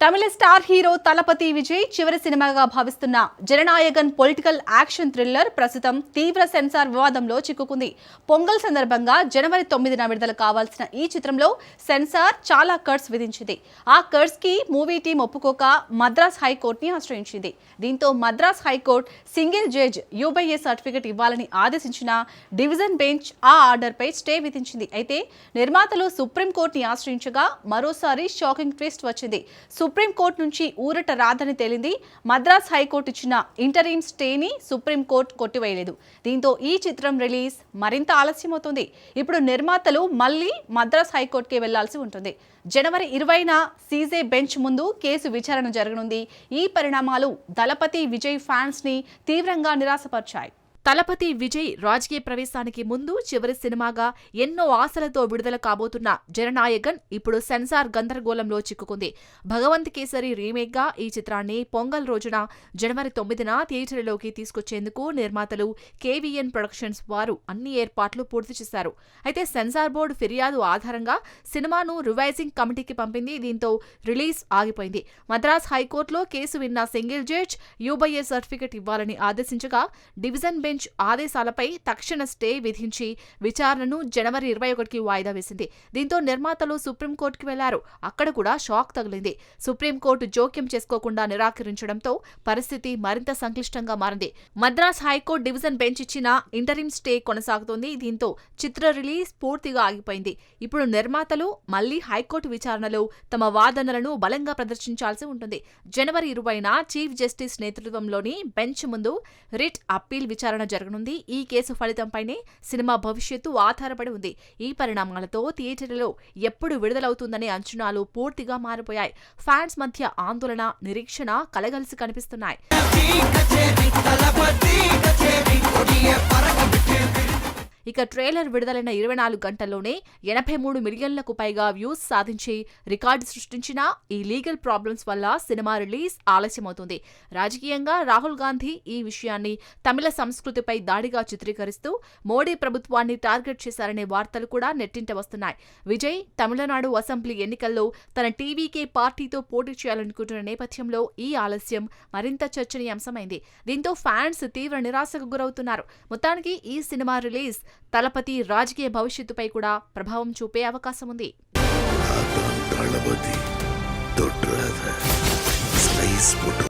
తమిళ star hero Thalapathy Vijay చివరి సినిమాగా భావిస్తున్న జననాయగన్ పొలిటికల్ యాక్షన్ థ్రిల్లర్ ప్రస్తుతం తీవ్ర సెన్సార్ వివాదంలో చిక్కుకుంది. పొంగల్ సందర్భంగా జనవరి 9న విడుదల కావాల్సిన ఈ చిత్రంలో సెన్సార్ చాలా కట్స్ విధించింది. ఆ కట్స్ కి మూవీ టీం ఒప్పుకోక మద్రాస్ హైకోర్టుని ఆశ్రయించింది. దీంతో Madras high court single judge UBA certificate ఇవ్వాలని ఆదేశించిన డివిజన్ బెంచ్ ఆ ఆర్డర్పై స్టే విధించింది. అయితే నిర్మాతలు సుప్రీంకోర్టుని ఆశ్రయించగా మరోసారి షాకింగ్ ట్విస్ట్ వచ్చింది. సుప్రీంకోర్టు నుంచి ఊరట రాదని తేలింది. మద్రాస్ హైకోర్టు ఇచ్చిన ఇంటరీమ్ స్టేని సుప్రీంకోర్టు కొట్టివేయలేదు. దీంతో ఈ చిత్రం రిలీజ్ మరింత ఆలస్యమవుతుంది. ఇప్పుడు నిర్మాతలు మళ్లీ మద్రాస్ హైకోర్టుకే వెళ్లాల్సి ఉంటుంది. జనవరి 20న సీజే బెంచ్ ముందు కేసు విచారణ జరగనుంది. ఈ పరిణామాలు దళపతి విజయ్ ఫ్యాన్స్ ని తీవ్రంగా నిరాశపరిచాయి. తలపతి విజయ్ రాజకీయ ప్రవేశానికి ముందు చివరి సినిమాగా ఎన్నో ఆశలతో విడుదల కాబోతున్న జననాయగన్ ఇప్పుడు సెన్సార్ గందరగోళంలో చిక్కుకుంది. భగవంత్ కేసరి రీమేక్ గా ఈ చిత్రాన్ని పొంగల్ రోజున జనవరి 9న థియేటర్లోకి తీసుకొచ్చేందుకు నిర్మాతలు కేవీఎన్ ప్రొడక్షన్స్ వారు అన్ని ఏర్పాట్లు పూర్తి చేశారు. అయితే సెన్సార్ బోర్డు ఫిర్యాదు ఆధారంగా సినిమాను రివైజింగ్ కమిటీకి పంపింది. దీంతో రిలీజ్ ఆగిపోయింది. మద్రాస్ హైకోర్టులో కేసు విన్న సింగిల్ జడ్జ్ యూబీఏ సర్టిఫికెట్ ఇవ్వాలని ఆదేశించగా డివిజన్ బెంచ్ ఆదేశాలపై తక్షణ స్టే విధించి విచారణను జనవరి 21కి వాయిదా వేసింది. దీంతో నిర్మాతలు సుప్రీంకోర్టుకు వెళ్లారు. అక్కడ కూడా షాక్ తగిలింది. సుప్రీంకోర్టు జోక్యం చేసుకోకుండా నిరాకరించడంతో పరిస్థితి మరింత సంక్లిష్టంగా మారింది. మద్రాస్ హైకోర్టు డివిజన్ బెంచ్ ఇచ్చిన ఇంటరిమ్ స్టే కొనసాగుతోంది. దీంతో చిత్ర రిలీజ్ పూర్తిగా ఆగిపోయింది. ఇప్పుడు నిర్మాతలు మళ్లీ హైకోర్టు విచారణలో తమ వాదనలను బలంగా ప్రదర్శించాల్సి ఉంటుంది. జనవరి 20న చీఫ్ జస్టిస్ నేతృత్వంలోని బెంచ్ ముందు రిట్ అప్పీల్ విచారణ జరగనుంది. ఈ కేసు ఫలితంపైనే సినిమా భవిష్యత్తు ఆధారపడి ఉంది. ఈ పరిణామాలతో థియేటర్లలో ఎప్పుడు విడుదలవుతుందనే అంచనాలు పూర్తిగా మారిపోయాయి. ఫ్యాన్స్ మధ్య ఆందోళన, నిరీక్షణ కలగలిసి కనిపిస్తున్నాయి. ఇక ట్రైలర్ విడుదలైన 24 గంటల్లోనే 83 మిలియన్లకు పైగా వ్యూస్ సాధించి రికార్డు సృష్టించిన ఈ లీగల్ ప్రాబ్లమ్స్ వల్ల సినిమా రిలీజ్ ఆలస్యమవుతుంది. రాజకీయంగా రాహుల్ గాంధీ ఈ విషయాన్ని తమిళ సంస్కృతిపై దాడిగా చిత్రీకరిస్తూ మోడీ ప్రభుత్వాన్ని టార్గెట్ చేశారనే వార్తలు కూడా నెట్టింట వస్తున్నాయి. విజయ్ తమిళనాడు అసెంబ్లీ ఎన్నికల్లో తన టీవీకే పార్టీతో పోటీ చేయాలనుకుంటున్న నేపథ్యంలో ఈ ఆలస్యం మరింత చర్చనీయాంశమైంది. దీంతో ఫ్యాన్స్ తీవ్ర నిరాశకు గురవుతున్నారు. మొత్తానికి ఈ సినిమా రిలీజ్ తలపతి రాజకీయ భవిష్యత్తుపై కూడా ప్రభావం చూపే అవకాశం ఉంది. தளபதி தொற்றாத ஸ்லைஸ் போட்டு